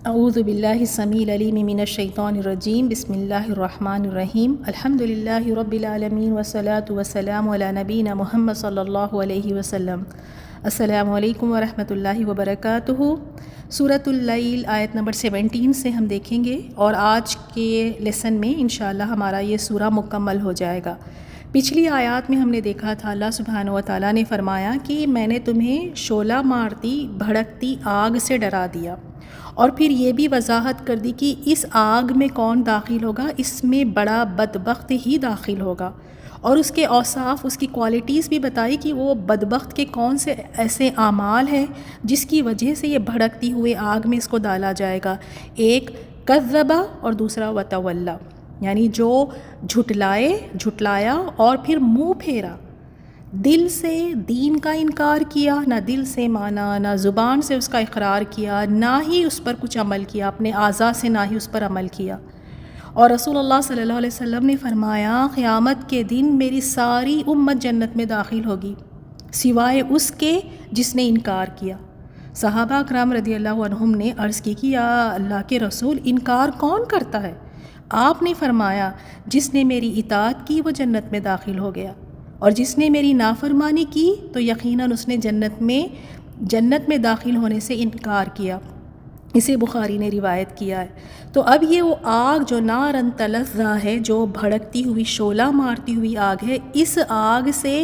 اعوذ باللہ السمیع العلیم من الشیطان الرجیم بسم اللہ الرحمن الرحیم الحمد للہ رب العالمین والصلاة والسلام علی نبینا محمد صلی اللہ علیہ وسلم۔ السلام علیکم ورحمۃ اللہ وبرکاتہ۔ سورۃ اللیل آیت نمبر 17 سے ہم دیکھیں گے اور آج کے لیسن میں انشاءاللہ ہمارا یہ سورہ مکمل ہو جائے گا۔ پچھلی آیات میں ہم نے دیکھا تھا اللہ سبحانہ و تعالیٰ نے فرمایا کہ میں نے تمہیں شعلہ مارتی بھڑکتی آگ سے ڈرا دیا، اور پھر یہ بھی وضاحت کر دی کہ اس آگ میں کون داخل ہوگا، اس میں بڑا بدبخت ہی داخل ہوگا، اور اس کے اوصاف، اس کی کوالٹیز بھی بتائی کہ وہ بدبخت کے کون سے ایسے اعمال ہیں جس کی وجہ سے یہ بھڑکتی ہوئے آگ میں اس کو ڈالا جائے گا۔ ایک کذبہ اور دوسرا وتولی، یعنی جو جھٹلایا اور پھر منہ پھیرا، دل سے دین کا انکار کیا، نہ دل سے مانا، نہ زبان سے اس کا اقرار کیا، نہ ہی اس پر کچھ عمل کیا، اپنے اعضاء سے نہ ہی اس پر عمل کیا۔ اور رسول اللہ صلی اللہ علیہ وسلم نے فرمایا قیامت کے دن میری ساری امت جنت میں داخل ہوگی سوائے اس کے جس نے انکار کیا۔ صحابہ اکرام رضی اللہ عنہم نے عرض کی کہ یا اللہ کے رسول، انکار کون کرتا ہے؟ آپ نے فرمایا جس نے میری اطاعت کی وہ جنت میں داخل ہو گیا، اور جس نے میری نافرمانی کی تو یقیناً اس نے جنت میں داخل ہونے سے انکار کیا۔ اسے بخاری نے روایت کیا ہے۔ تو اب یہ وہ آگ جو نارن تلظا ہے، جو بھڑکتی ہوئی شعلہ مارتی ہوئی آگ ہے، اس آگ سے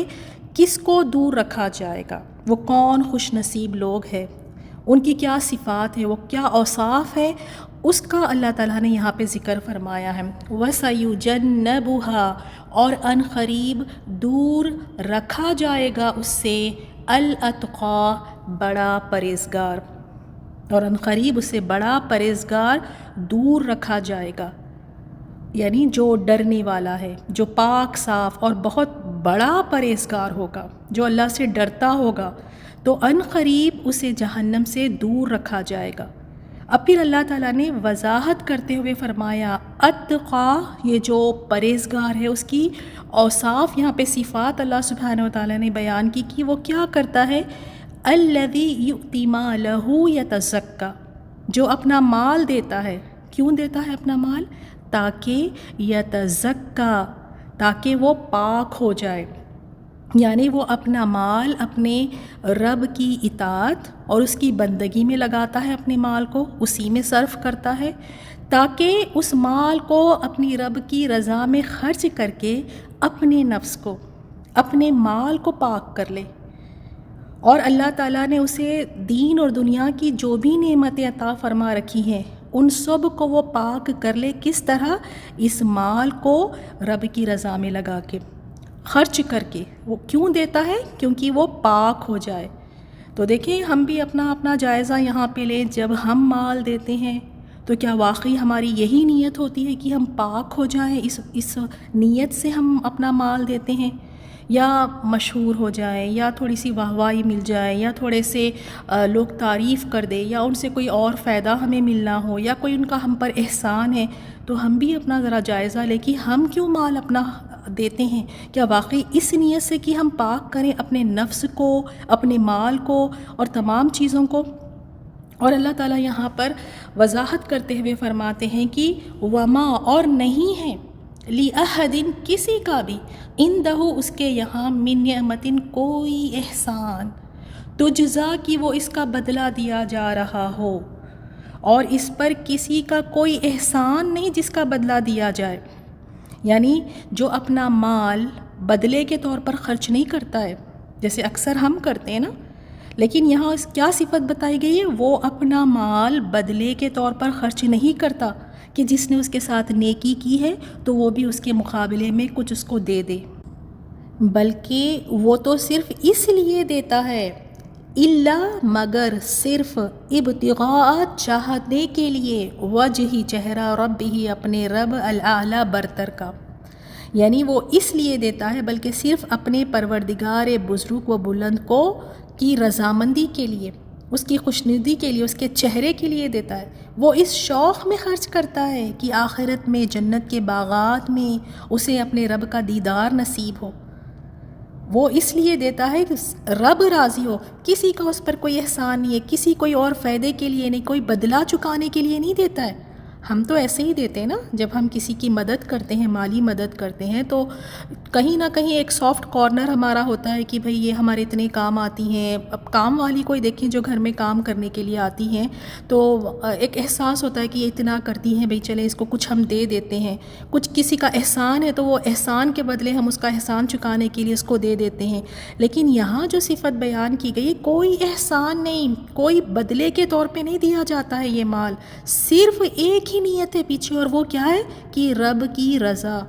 کس کو دور رکھا جائے گا؟ وہ کون خوش نصیب لوگ ہیں، ان کی کیا صفات ہے، وہ کیا اوصاف ہے، اس کا اللہ تعالیٰ نے یہاں پہ ذکر فرمایا ہے۔ وَسَيُجَنَّبُهَا، اور ان قریب دور رکھا جائے گا اس سے، الاتقی، بڑا پرہیزگار، اور ان قریب اس سے بڑا پرہیزگار دور رکھا جائے گا، یعنی جو ڈرنے والا ہے، جو پاک صاف اور بہت بڑا پرہیزگار ہوگا، جو اللہ سے ڈرتا ہوگا، تو ان قریب اسے جہنم سے دور رکھا جائے گا۔ اب پھر اللہ تعالیٰ نے وضاحت کرتے ہوئے فرمایا اتقی، یہ جو پرہیزگار ہے اس کی اوصاف، یہاں پہ صفات اللہ سبحانہ و تعالیٰ نے بیان کی کہ وہ کیا کرتا ہے۔ الذی یؤتی مالہ یتزکی، جو اپنا مال دیتا ہے۔ کیوں دیتا ہے اپنا مال؟ تاکہ یتزکی، تاکہ وہ پاک ہو جائے، یعنی وہ اپنا مال اپنے رب کی اطاعت اور اس کی بندگی میں لگاتا ہے، اپنے مال کو اسی میں صرف کرتا ہے، تاکہ اس مال کو اپنی رب کی رضا میں خرچ کر کے اپنے نفس کو، اپنے مال کو پاک کر لے۔ اور اللہ تعالیٰ نے اسے دین اور دنیا کی جو بھی نعمتیں عطا فرما رکھی ہیں ان سب کو وہ پاک کر لے۔ کس طرح؟ اس مال کو رب کی رضا میں لگا کے، خرچ کر کے۔ وہ کیوں دیتا ہے؟ کیونکہ وہ پاک ہو جائے۔ تو دیکھیں ہم بھی اپنا جائزہ یہاں پہ لیں، جب ہم مال دیتے ہیں تو کیا واقعی ہماری یہی نیت ہوتی ہے کہ ہم پاک ہو جائیں؟ اس نیت سے ہم اپنا مال دیتے ہیں، یا مشہور ہو جائیں، یا تھوڑی سی واہوائی مل جائے، یا تھوڑے سے لوگ تعریف کر دیں، یا ان سے کوئی اور فائدہ ہمیں ملنا ہو، یا کوئی ان کا ہم پر احسان ہے؟ تو ہم بھی اپنا ذرا جائزہ لیں کہ ہم کیوں مال اپنا دیتے ہیں۔ کیا واقعی اس نیت سے کہ ہم پاک کریں اپنے نفس کو، اپنے مال کو اور تمام چیزوں کو؟ اور اللہ تعالیٰ یہاں پر وضاحت کرتے ہوئے فرماتے ہیں کہ وما، اور نہیں ہے، لِأَحَدٍ، کسی کا بھی، عندہ، اس کے یہاں، من نعمت، کوئی احسان، تجزا، کہ وہ اس کا بدلہ دیا جا رہا ہو، اور اس پر کسی کا کوئی احسان نہیں جس کا بدلہ دیا جائے۔ یعنی جو اپنا مال بدلے کے طور پر خرچ نہیں کرتا ہے، جیسے اکثر ہم کرتے ہیں نا، لیکن یہاں کیا صفت بتائی گئی ہے؟ وہ اپنا مال بدلے کے طور پر خرچ نہیں کرتا کہ جس نے اس کے ساتھ نیکی کی ہے تو وہ بھی اس کے مقابلے میں کچھ اس کو دے دے، بلکہ وہ تو صرف اس لیے دیتا ہے، الا، مگر، صرف، ابتغاء، چاہنے کے لیے، وجہ، چہرہ، ربہ، اپنے رب، الاعلی، برتر کا، یعنی وہ اس لیے دیتا ہے بلکہ صرف اپنے پروردگار بزرگ و بلند کو کی رضامندی کے لیے، اس کی خوشنودی کے لیے، اس کے چہرے کے لیے دیتا ہے۔ وہ اس شوق میں خرچ کرتا ہے کہ آخرت میں جنت کے باغات میں اسے اپنے رب کا دیدار نصیب ہو۔ وہ اس لیے دیتا ہے کہ رب راضی ہو، کسی کا اس پر کوئی احسان نہیں ہے، کسی کوئی اور فائدے کے لیے نہیں، کوئی بدلہ چکانے کے لیے نہیں دیتا ہے۔ ہم تو ایسے ہی دیتے ہیں نا، جب ہم کسی کی مدد کرتے ہیں، مالی مدد کرتے ہیں، تو کہیں نہ کہیں ایک سافٹ کارنر ہمارا ہوتا ہے کہ بھئی یہ ہمارے اتنے کام آتی ہیں۔ اب کام والی کوئی دیکھیں جو گھر میں کام کرنے کے لیے آتی ہیں، تو ایک احساس ہوتا ہے کہ یہ اتنا کرتی ہیں، بھئی چلیں اس کو کچھ ہم دے دیتے ہیں۔ کچھ کسی کا احسان ہے تو وہ احسان کے بدلے ہم اس کا احسان چکانے کے لیے اس کو دے دیتے ہیں۔ لیکن یہاں جو صفت بیان کی گئی، کوئی احسان نہیں، کوئی بدلے کے طور پہ نہیں دیا جاتا ہے یہ مال، صرف ایک ہی نیت ہے پیچھے، اور وہ کیا ہے کہ رب کی رضا،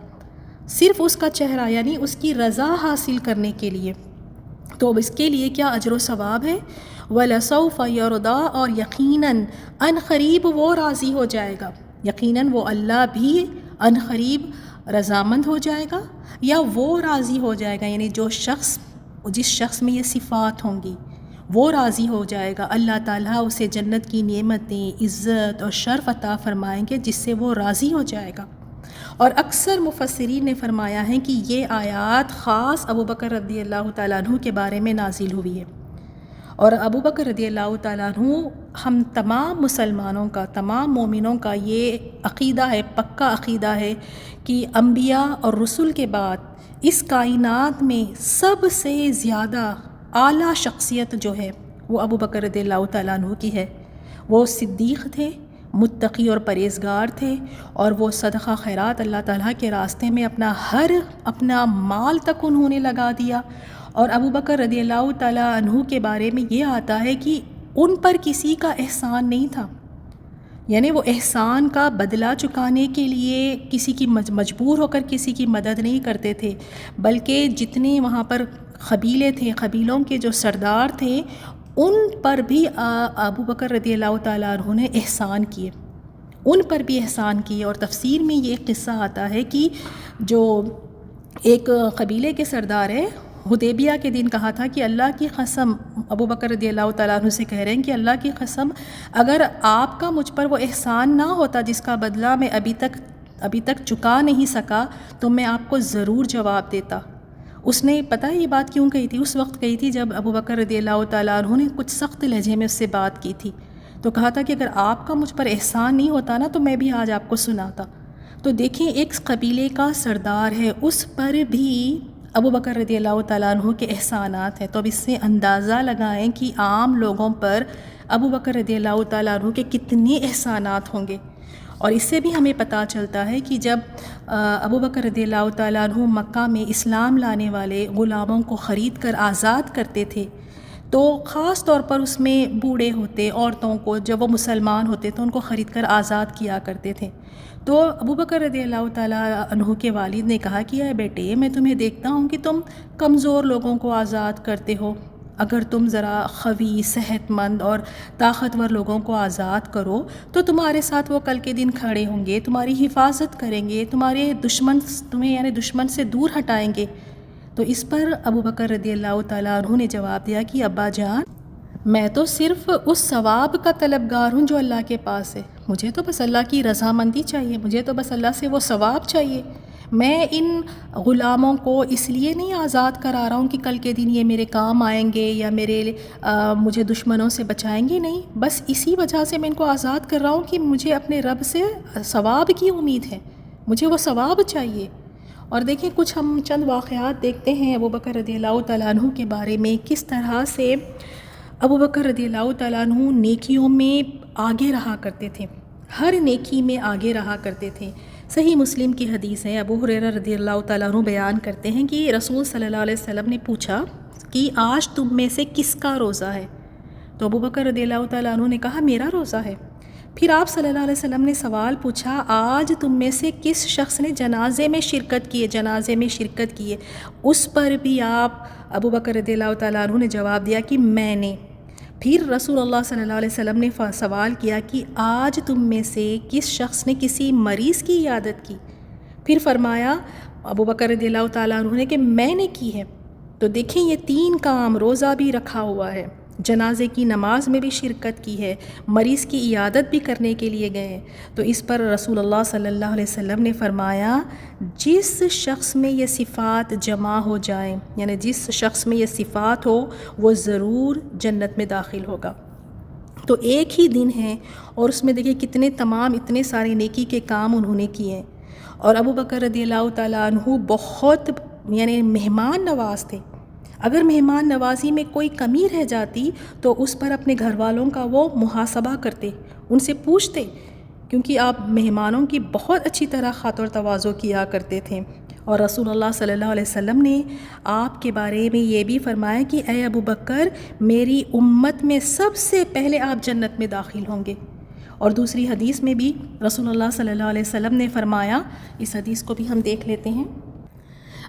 صرف اس کا چہرہ، یعنی اس کی رضا حاصل کرنے کے لیے۔ تو اب اس کے لیے کیا اجر و ثواب ہے؟ وَلَسَوْفَ يَرْضَىٰ، اور یقیناً ان قریب وہ راضی ہو جائے گا، یقیناً وہ اللہ بھی ان قریب رضامند ہو جائے گا، یا وہ راضی ہو جائے گا، یعنی جس شخص میں یہ صفات ہوں گی وہ راضی ہو جائے گا۔ اللہ تعالیٰ اسے جنت کی نعمتیں، عزت اور شرف عطا فرمائیں گے جس سے وہ راضی ہو جائے گا۔ اور اکثر مفسرین نے فرمایا ہے کہ یہ آیات خاص ابو بکر رضی اللہ تعالیٰ عنہ کے بارے میں نازل ہوئی ہے، اور ابو بکر رضی اللہ تعالیٰ عنہ ہم تمام مسلمانوں کا، تمام مومنوں کا یہ عقیدہ ہے، پکا عقیدہ ہے کہ انبیاء اور رسل کے بعد اس کائنات میں سب سے زیادہ اعلیٰ شخصیت جو ہے وہ ابو بکر رضی اللہ تعالیٰ عنہ کی ہے۔ وہ صدیق تھے، متقی اور پرہیزگار تھے، اور وہ صدقہ خیرات اللہ تعالیٰ کے راستے میں اپنا مال تک انہوں نے لگا دیا۔ اور ابو بکر رضی اللہ تعالیٰ عنہ کے بارے میں یہ آتا ہے کہ ان پر کسی کا احسان نہیں تھا، یعنی وہ احسان کا بدلہ چکانے کے لیے کسی کی مجبور ہو کر کسی کی مدد نہیں کرتے تھے، بلکہ جتنے وہاں پر قبیلے تھے، قبیلوں کے جو سردار تھے، ان پر بھی ابو بکر رضی اللہ تعالیٰ عنہ نے احسان کیے، ان پر بھی احسان کیے۔ اور تفسیر میں یہ ایک قصہ آتا ہے کہ جو ایک قبیلے کے سردار ہے، حدیبیہ کے دن کہا تھا کہ اللہ کی قسم، ابو بکر رضی اللہ تعالیٰ عنہ سے کہہ رہے ہیں کہ اللہ کی قسم، اگر آپ کا مجھ پر وہ احسان نہ ہوتا جس کا بدلہ میں ابھی تک چکا نہیں سکا، تو میں آپ کو ضرور جواب دیتا۔ اس نے پتہ ہے یہ بات کیوں کہی تھی؟ اس وقت کہی تھی جب ابو بکر رضی اللہ تعالیٰ عنہ نے کچھ سخت لہجے میں اس سے بات کی تھی، تو کہا تھا کہ اگر آپ کا مجھ پر احسان نہیں ہوتا نا تو میں بھی آج آپ کو سناتا۔ تو دیکھیں ایک قبیلے کا سردار ہے، اس پر بھی ابو بکر رضی اللہ تعالیٰ عنہ کے احسانات ہیں، تو اب اس سے اندازہ لگائیں کہ عام لوگوں پر ابو بکر رضی اللہ تعالیٰ عنہ کے کتنے احسانات ہوں گے۔ اور اس سے بھی ہمیں پتہ چلتا ہے کہ جب ابو بکر رضی اللہ تعالیٰ عنہ مکہ میں اسلام لانے والے غلاموں کو خرید کر آزاد کرتے تھے، تو خاص طور پر اس میں بوڑھے ہوتے، عورتوں کو، جب وہ مسلمان ہوتے تو ان کو خرید کر آزاد کیا کرتے تھے۔ تو ابو بکر رضی اللہ تعالیٰ عنہ کے والد نے کہا کہ اے بیٹے، میں تمہیں دیکھتا ہوں کہ تم کمزور لوگوں کو آزاد کرتے ہو، اگر تم ذرا قوی، صحت مند اور طاقتور لوگوں کو آزاد کرو تو تمہارے ساتھ وہ کل کے دن کھڑے ہوں گے، تمہاری حفاظت کریں گے، تمہیں یعنی دشمن سے دور ہٹائیں گے۔ تو اس پر ابو بکر رضی اللہ تعالیٰ عنہ نے جواب دیا کہ ابا جان، میں تو صرف اس ثواب کا طلبگار ہوں جو اللہ کے پاس ہے، مجھے تو بس اللہ کی رضامندی چاہیے، مجھے تو بس اللہ سے وہ ثواب چاہیے۔ میں ان غلاموں کو اس لیے نہیں آزاد کرا رہا ہوں کہ کل کے دن یہ میرے کام آئیں گے یا مجھے دشمنوں سے بچائیں گے، نہیں، بس اسی وجہ سے میں ان کو آزاد کر رہا ہوں کہ مجھے اپنے رب سے ثواب کی امید ہے، مجھے وہ ثواب چاہیے۔ اور دیکھیں کچھ ہم چند واقعات دیکھتے ہیں ابو بکر رضی اللہ تعالیٰ عنہ کے بارے میں، کس طرح سے ابو بکر رضی اللہ تعالیٰ عنہ نیکیوں میں آگے رہا کرتے تھے، ہر نیکی میں آگے رہا کرتے تھے۔ صحیح مسلم کی حدیث ہے، ابو ہریرہ رضی اللہ تعالیٰ عنہ بیان کرتے ہیں کہ رسول صلی اللہ علیہ وسلم نے پوچھا کہ آج تم میں سے کس کا روزہ ہے؟ تو ابو بکر رضی اللہ تعالیٰ عنہ نے کہا میرا روزہ ہے۔ پھر آپ صلی اللہ علیہ وسلم نے سوال پوچھا آج تم میں سے کس شخص نے جنازے میں شرکت کی ہے؟ اس پر بھی آپ ابو بکر رضی اللہ تعالیٰ عنہ نے جواب دیا کہ میں نے۔ پھر رسول اللہ صلی اللہ علیہ وسلم نے سوال کیا کہ آج تم میں سے کس شخص نے کسی مریض کی عیادت کی؟ پھر فرمایا ابو بکر رضی اللہ تعالیٰ عنہ نے کہ میں نے کی ہے۔ تو دیکھیں یہ تین کام، روزہ بھی رکھا ہوا ہے، جنازے کی نماز میں بھی شرکت کی ہے، مریض کی عیادت بھی کرنے کے لیے گئے ہیں۔ تو اس پر رسول اللہ صلی اللہ علیہ وسلم نے فرمایا جس شخص میں یہ صفات جمع ہو جائیں، یعنی جس شخص میں یہ صفات ہو وہ ضرور جنت میں داخل ہوگا۔ تو ایک ہی دن ہے اور اس میں دیکھیں کتنے اتنے سارے نیکی کے کام انہوں نے کیے ہیں۔ اور ابو بکر رضی اللہ تعالیٰ عنہ بہت یعنی مہمان نواز تھے۔ اگر مہمان نوازی میں کوئی کمی رہ جاتی تو اس پر اپنے گھر والوں کا وہ محاسبہ کرتے، ان سے پوچھتے، کیونکہ آپ مہمانوں کی بہت اچھی طرح خاطر تواضع کیا کرتے تھے۔ اور رسول اللہ صلی اللہ علیہ وسلم نے آپ کے بارے میں یہ بھی فرمایا کہ اے ابو بکر، میری امت میں سب سے پہلے آپ جنت میں داخل ہوں گے۔ اور دوسری حدیث میں بھی رسول اللہ صلی اللہ علیہ وسلم نے فرمایا، اس حدیث کو بھی ہم دیکھ لیتے ہیں۔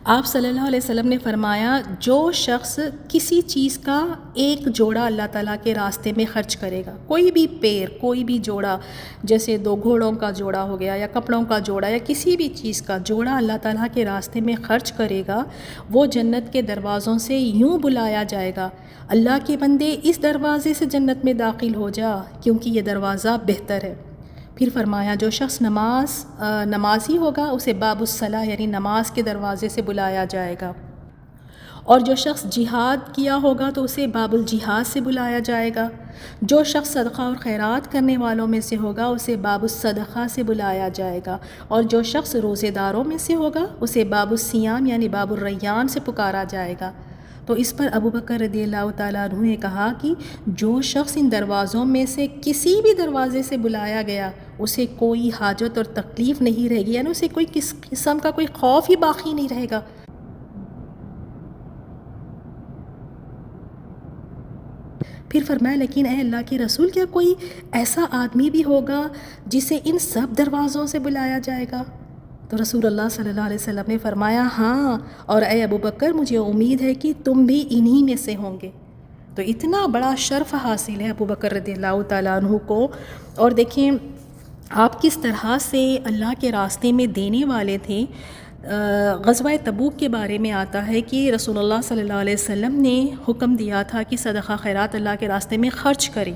آپ صلی اللہ علیہ وسلم نے فرمایا جو شخص کسی چیز کا ایک جوڑا اللہ تعالیٰ کے راستے میں خرچ کرے گا، کوئی بھی پیر، کوئی بھی جوڑا، جیسے 2 گھوڑوں کا جوڑا ہو گیا یا کپڑوں کا جوڑا یا کسی بھی چیز کا جوڑا اللہ تعالیٰ کے راستے میں خرچ کرے گا، وہ جنت کے دروازوں سے یوں بلایا جائے گا، اللہ کے بندے اس دروازے سے جنت میں داخل ہو جا کیونکہ یہ دروازہ بہتر ہے۔ پھر فرمایا جو شخص نمازی ہوگا اسے باب الصلاح یعنی نماز کے دروازے سے بلایا جائے گا، اور جو شخص جہاد کیا ہوگا تو اسے باب الجہاد سے بلایا جائے گا، جو شخص صدقہ اور خیرات کرنے والوں میں سے ہوگا اسے باب الصدقہ سے بلایا جائے گا، اور جو شخص روزے داروں میں سے ہوگا اسے باب الصیام یعنی باب الریان سے پکارا جائے گا۔ تو اس پر ابو بکر رضی اللہ تعالیٰ عنہ نے کہا کہ جو شخص ان دروازوں میں سے کسی بھی دروازے سے بلایا گیا اسے کوئی حاجت اور تکلیف نہیں رہے گی، یعنی اسے کوئی کس قسم کا کوئی خوف ہی باقی نہیں رہے گا۔ پھر فرمایا لیکن اے اللہ کے رسول، کیا کوئی ایسا آدمی بھی ہوگا جسے ان سب دروازوں سے بلایا جائے گا؟ تو رسول اللہ صلی اللہ علیہ وسلم نے فرمایا ہاں، اور اے ابو بکر مجھے امید ہے کہ تم بھی انہی میں سے ہوں گے۔ تو اتنا بڑا شرف حاصل ہے ابو بکر رضی اللہ تعالیٰ عنہ کو۔ اور دیکھیں آپ کس طرح سے اللہ کے راستے میں دینے والے تھے۔ غزوہ تبوک کے بارے میں آتا ہے کہ رسول اللہ صلی اللہ علیہ وسلم نے حکم دیا تھا کہ صدقہ خیرات اللہ کے راستے میں خرچ کریں،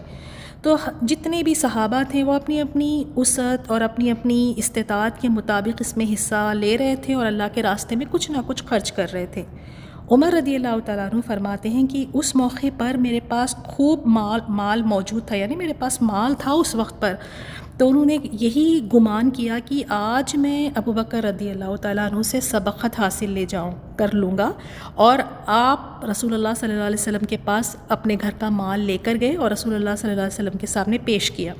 تو جتنے بھی صحابہ تھے وہ اپنی اپنی وسعت اور اپنی اپنی استطاعت کے مطابق اس میں حصہ لے رہے تھے اور اللہ کے راستے میں کچھ نہ کچھ خرچ کر رہے تھے۔ عمر رضی اللہ تعالیٰ عنہ فرماتے ہیں کہ اس موقع پر میرے پاس خوب مال موجود تھا، یعنی میرے پاس مال تھا اس وقت پر، تو انہوں نے یہی گمان کیا کہ آج میں ابو بکر رضی اللہ تعالیٰ عنہ سے سبقت حاصل کر لوں گا، اور آپ رسول اللہ صلی اللہ علیہ وسلم کے پاس اپنے گھر کا مال لے کر گئے اور رسول اللہ صلی اللہ علیہ وسلم کے سامنے پیش کیا۔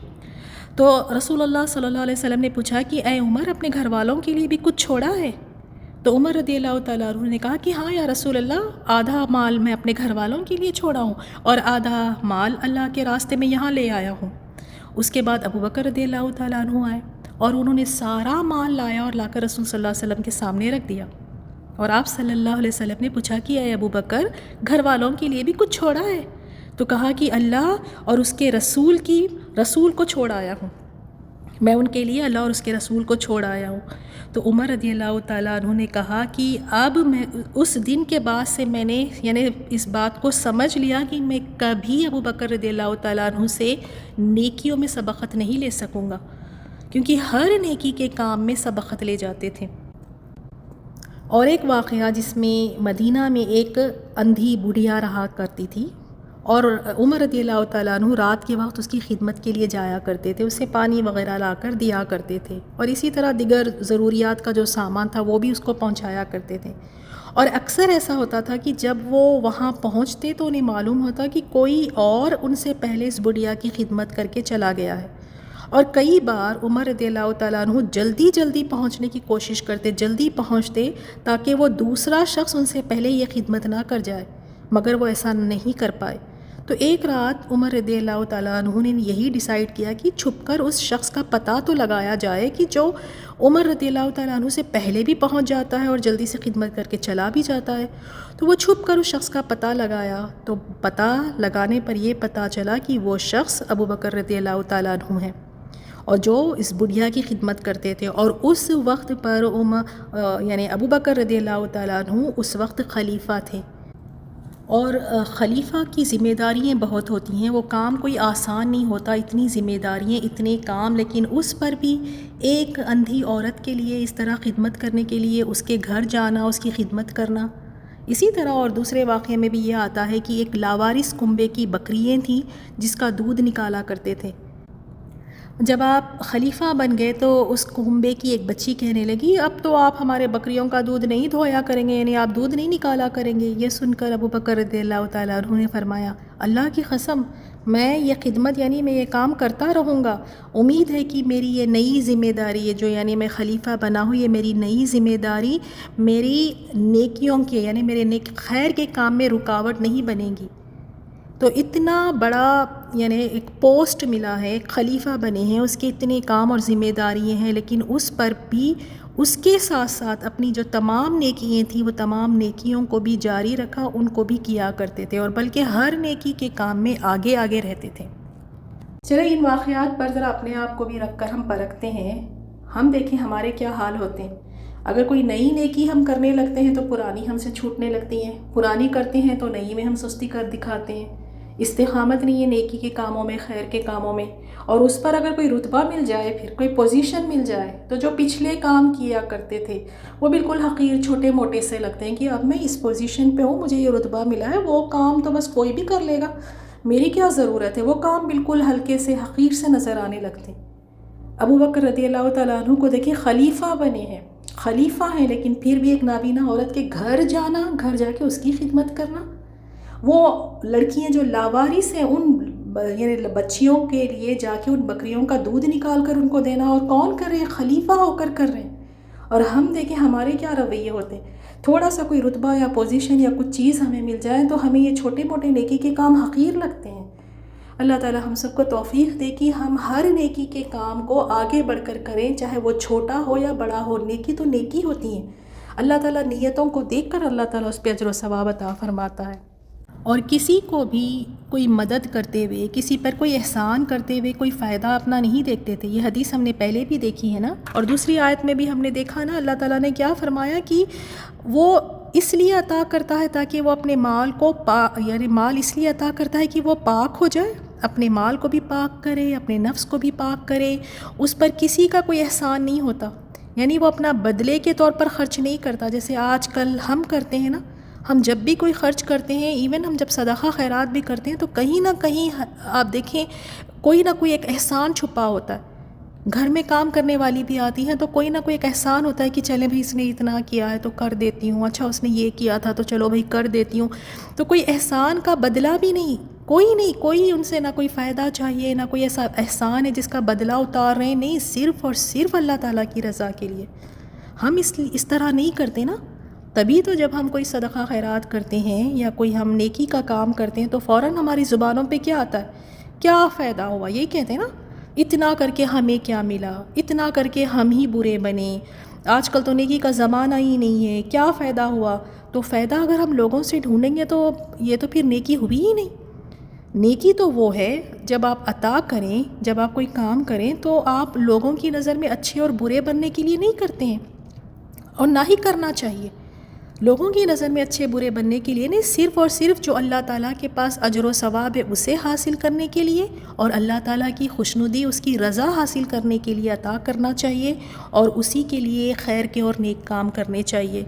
تو رسول اللہ صلی اللہ علیہ وسلم نے پوچھا کہ اے عمر، اپنے گھر والوں کے لیے بھی کچھ چھوڑا ہے؟ تو عمر رضی اللہ تعالیٰ عنہ نے کہا کہ ہاں یا رسول اللہ، آدھا مال میں اپنے گھر والوں کے لیے چھوڑا ہوں اور آدھا مال اللہ کے راستے میں یہاں لے آیا ہوں۔ اس کے بعد ابو بکر رضی اللہ تعالیٰ عنہ آئے اور انہوں نے سارا مال لایا اور لا کر رسول صلی اللہ علیہ وسلم کے سامنے رکھ دیا، اور آپ صلی اللہ علیہ وسلم نے پوچھا کہ اے ابو بکر، گھر والوں کے لیے بھی کچھ چھوڑا ہے؟ تو کہا کہ اللہ اور اس کے رسول کو چھوڑ آیا ہوں، میں ان کے لیے اللہ اور اس کے رسول کو چھوڑ آیا ہوں۔ تو عمر رضی اللہ تعالیٰ عنہ نے کہا کہ اب میں اس دن کے بعد سے میں نے یعنی اس بات کو سمجھ لیا کہ میں کبھی ابو بکر رضی اللہ تعالیٰ عنہ سے نیکیوں میں سبقت نہیں لے سکوں گا، کیونکہ ہر نیکی کے کام میں سبقت لے جاتے تھے۔ اور ایک واقعہ جس میں مدینہ میں ایک اندھی بڑھیا رہا کرتی تھی، اور عمر رضی اللہ تعالیٰ عنہ رات کے وقت اس کی خدمت کے لیے جایا کرتے تھے، اسے پانی وغیرہ لا کر دیا کرتے تھے، اور اسی طرح دیگر ضروریات کا جو سامان تھا وہ بھی اس کو پہنچایا کرتے تھے۔ اور اکثر ایسا ہوتا تھا کہ جب وہ وہاں پہنچتے تو انہیں معلوم ہوتا کہ کوئی اور ان سے پہلے اس بڑھیا کی خدمت کر کے چلا گیا ہے، اور کئی بار عمر رضی اللہ تعالیٰ عنہ جلدی پہنچنے کی کوشش کرتے، جلدی پہنچتے تاکہ وہ دوسرا شخص ان سے پہلے یہ خدمت نہ کر جائے، مگر وہ ایسا نہیں کر پائے۔ تو ایک رات عمر رضی اللہ تعالیٰ عنہ نے یہی ڈیسائیڈ کیا کہ چھپ کر اس شخص کا پتہ تو لگایا جائے کہ جو عمر رضی اللہ تعالیٰ عنہ سے پہلے بھی پہنچ جاتا ہے اور جلدی سے خدمت کر کے چلا بھی جاتا ہے۔ تو وہ چھپ کر اس شخص کا پتہ لگایا، تو پتہ لگانے پر یہ پتہ چلا کہ وہ شخص ابو بکر رضی اللہ تعالیٰ عنہ ہے، اور جو اس بڑھیا کی خدمت کرتے تھے، اور اس وقت پر یعنی ابو بکر رضی اللہ تعالیٰ عنہ اس وقت خلیفہ تھے۔ اور خلیفہ کی ذمہ داریاں بہت ہوتی ہیں، وہ کام کوئی آسان نہیں ہوتا، اتنی ذمہ داریاں، اتنے کام، لیکن اس پر بھی ایک اندھی عورت کے لیے اس طرح خدمت کرنے کے لیے اس کے گھر جانا، اس کی خدمت کرنا۔ اسی طرح اور دوسرے واقعے میں بھی یہ آتا ہے کہ ایک لاوارث کنبے کی بکریاں تھیں جس کا دودھ نکالا کرتے تھے۔ جب آپ خلیفہ بن گئے تو اس کنبے کی ایک بچی کہنے لگی اب تو آپ ہمارے بکریوں کا دودھ نہیں دھویا کریں گے، یعنی آپ دودھ نہیں نکالا کریں گے۔ یہ سن کر ابو بکر رضی اللہ تعالیٰ عنہ نے فرمایا اللہ کی قسم میں یہ خدمت یعنی میں یہ کام کرتا رہوں گا، امید ہے کہ میری یہ نئی ذمہ داری ہے جو یعنی میں خلیفہ بنا ہوں، یہ میری نئی ذمہ داری میری نیکیوں کے یعنی میرے نیک خیر کے کام میں رکاوٹ نہیں بنے گی۔ تو اتنا بڑا یعنی ایک پوسٹ ملا ہے، خلیفہ بنے ہیں، اس کے اتنے کام اور ذمہ داریاں ہیں، لیکن اس پر بھی اس کے ساتھ ساتھ اپنی جو تمام نیکیاں تھیں وہ تمام نیکیوں کو بھی جاری رکھا، ان کو بھی کیا کرتے تھے، اور بلکہ ہر نیکی کے کام میں آگے آگے رہتے تھے۔ چلے ان واقعات پر ذرا اپنے آپ کو بھی رکھ کر ہم پرکھتے ہیں، ہم دیکھیں ہمارے کیا حال ہوتے ہیں۔ اگر کوئی نئی نیکی ہم کرنے لگتے ہیں تو پرانی ہم سے چھوٹنے لگتی ہیں، پرانی کرتے ہیں تو نئی میں ہم سستی کر دکھاتے ہیں، استقامت نہیں ہے نیکی کے کاموں میں، خیر کے کاموں میں، اور اس پر اگر کوئی رتبہ مل جائے، پھر کوئی پوزیشن مل جائے تو جو پچھلے کام کیا کرتے تھے وہ بالکل حقیر چھوٹے موٹے سے لگتے ہیں کہ اب میں اس پوزیشن پہ ہوں، مجھے یہ رتبہ ملا ہے، وہ کام تو بس کوئی بھی کر لے گا، میری کیا ضرورت ہے، وہ کام بالکل ہلکے سے حقیر سے نظر آنے لگتے ہیں۔ ابو بکر رضی اللہ تعالیٰ عنہ کو دیکھیں، خلیفہ بنے ہیں، خلیفہ ہیں، لیکن پھر بھی ایک نابینا عورت کے گھر جانا، گھر جا کے اس کی خدمت کرنا، وہ لڑکیاں جو لاوارث ہیں ان یعنی بچیوں کے لیے جا کے ان بکریوں کا دودھ نکال کر ان کو دینا، اور کون کر رہے ہیں؟ خلیفہ ہو کر کر رہے ہیں۔ اور ہم دیکھیں ہمارے کیا رویے ہوتے ہیں، تھوڑا سا کوئی رتبہ یا پوزیشن یا کچھ چیز ہمیں مل جائے تو ہمیں یہ چھوٹے موٹے نیکی کے کام حقیر لگتے ہیں۔ اللہ تعالی ہم سب کو توفیق دے کہ ہم ہر نیکی کے کام کو آگے بڑھ کر کریں، چاہے وہ چھوٹا ہو یا بڑا ہو، نیکی تو نیکی ہوتی ہیں۔ اللہ تعالیٰ نیتوں کو دیکھ کر اللہ تعالیٰ اس پہ اجر و ثواب عطا فرماتا ہے۔ اور کسی کو بھی کوئی مدد کرتے ہوئے، کسی پر کوئی احسان کرتے ہوئے کوئی فائدہ اپنا نہیں دیکھتے تھے، یہ حدیث ہم نے پہلے بھی دیکھی ہے نا، اور دوسری آیت میں بھی ہم نے دیکھا نا، اللہ تعالیٰ نے کیا فرمایا کہ وہ اس لیے عطا کرتا ہے تاکہ وہ اپنے مال کو یعنی مال اس لیے عطا کرتا ہے کہ وہ پاک ہو جائے، اپنے مال کو بھی پاک کرے، اپنے نفس کو بھی پاک کرے، اس پر کسی کا کوئی احسان نہیں ہوتا، یعنی وہ اپنا بدلے کے طور پر خرچ نہیں کرتا، جیسے آج کل ہم کرتے ہیں نا، ہم جب بھی کوئی خرچ کرتے ہیں، ایون ہم جب صدقہ خیرات بھی کرتے ہیں تو کہیں نہ کہیں آپ دیکھیں کوئی نہ کوئی ایک احسان چھپا ہوتا ہے۔ گھر میں کام کرنے والی بھی آتی ہیں تو کوئی نہ کوئی ایک احسان ہوتا ہے کہ چلے بھائی اس نے اتنا کیا ہے تو کر دیتی ہوں، اچھا اس نے یہ کیا تھا تو چلو بھائی کر دیتی ہوں، تو کوئی احسان کا بدلہ بھی نہیں، کوئی ان سے نہ کوئی فائدہ چاہیے، نہ کوئی ایسا احسان ہے جس کا بدلہ اتار رہے ہیں، نہیں، صرف اور صرف اللہ تعالیٰ کی رضا کے لیے۔ ہم اس طرح نہیں کرتے نا، تبھی تو جب ہم کوئی صدقہ خیرات کرتے ہیں یا کوئی ہم نیکی کا کام کرتے ہیں تو فوراً ہماری زبانوں پہ کیا آتا ہے؟ کیا فائدہ ہوا، یہی کہتے ہیں نا، اتنا کر کے ہمیں کیا ملا، اتنا کر کے ہم ہی برے بنے، آج کل تو نیکی کا زمانہ ہی نہیں ہے، کیا فائدہ ہوا؟ تو فائدہ اگر ہم لوگوں سے ڈھونڈیں گے تو یہ تو پھر نیکی ہوئی ہی نہیں۔ نیکی تو وہ ہے جب آپ عطا کریں، جب آپ کوئی کام کریں تو آپ لوگوں کی نظر میں اچھے اور برے بننے کے لیے نہیں کرتے ہیں، اور نہ ہی کرنا چاہیے۔ لوگوں کی نظر میں اچھے برے بننے کے لیے نہیں، صرف اور صرف جو اللہ تعالیٰ کے پاس اجر و ثواب ہے اسے حاصل کرنے کے لیے، اور اللہ تعالیٰ کی خوشنودی، اس کی رضا حاصل کرنے کے لیے عطا کرنا چاہیے، اور اسی کے لیے خیر کے اور نیک کام کرنے چاہیے۔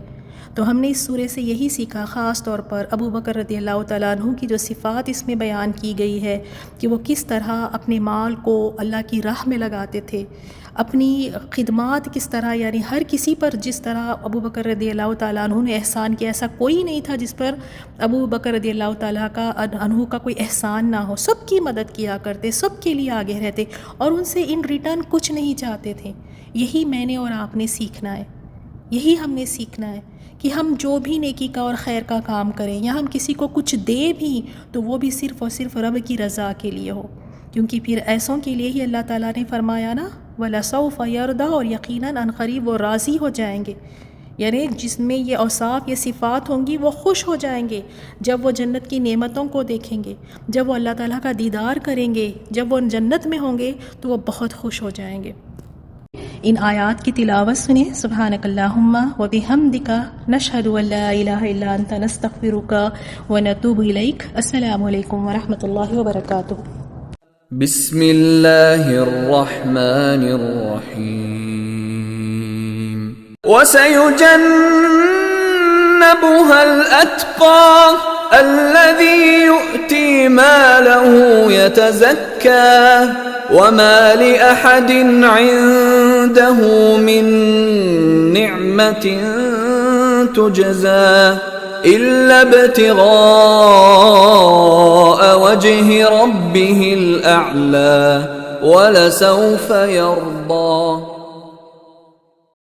تو ہم نے اس سورے سے یہی سیکھا، خاص طور پر ابو بکر رضی اللہ تعالیٰ عنہ کی جو صفات اس میں بیان کی گئی ہے کہ وہ کس طرح اپنے مال کو اللہ کی راہ میں لگاتے تھے، اپنی خدمات کس طرح، یعنی ہر کسی پر جس طرح ابو بکر رضی اللہ تعالیٰ عنہ نے احسان کیا، ایسا کوئی نہیں تھا جس پر ابو بکر رضی اللہ تعالیٰ عنہ کا کوئی احسان نہ ہو، سب کی مدد کیا کرتے، سب کے لیے آگے رہتے، اور ان سے ان ریٹرن کچھ نہیں چاہتے تھے۔ یہی میں نے اور آپ نے سیکھنا ہے، یہی ہم نے سیکھنا ہے کہ ہم جو بھی نیکی کا اور خیر کا کام کریں، یا ہم کسی کو کچھ دیں بھی تو وہ بھی صرف اور صرف رب کی رضا کے لیے ہو، کیونکہ پھر ایسوں کے لیے ہی اللہ تعالیٰ نے فرمایا نا، وَلَسَوْفَ يَرْضَىٰ، اور یقیناً عن قریب وہ راضی ہو جائیں گے، یعنی جس میں یہ اوصاف، یہ صفات ہوں گی، وہ خوش ہو جائیں گے جب وہ جنت کی نعمتوں کو دیکھیں گے، جب وہ اللہ تعالیٰ کا دیدار کریں گے، جب وہ جنت میں ہوں گے تو وہ بہت خوش ہو جائیں گے۔ ان آیات کی تلاوت سنیں. سبحانک اللہم و بحمدک نشہد ان لا الہ الا انت نستغفرک و نتوب الیک. السلام علیکم ورحمۃ اللہ وبرکاتہ. بسم اللہ الرحمن الرحیم. وسيجنبها الأتقى الذي يؤتي ماله يتزكى وما لأحد عنده من نعمة تجزى إلا ابتغاء وجه ربه الأعلى ولسوف يرضى.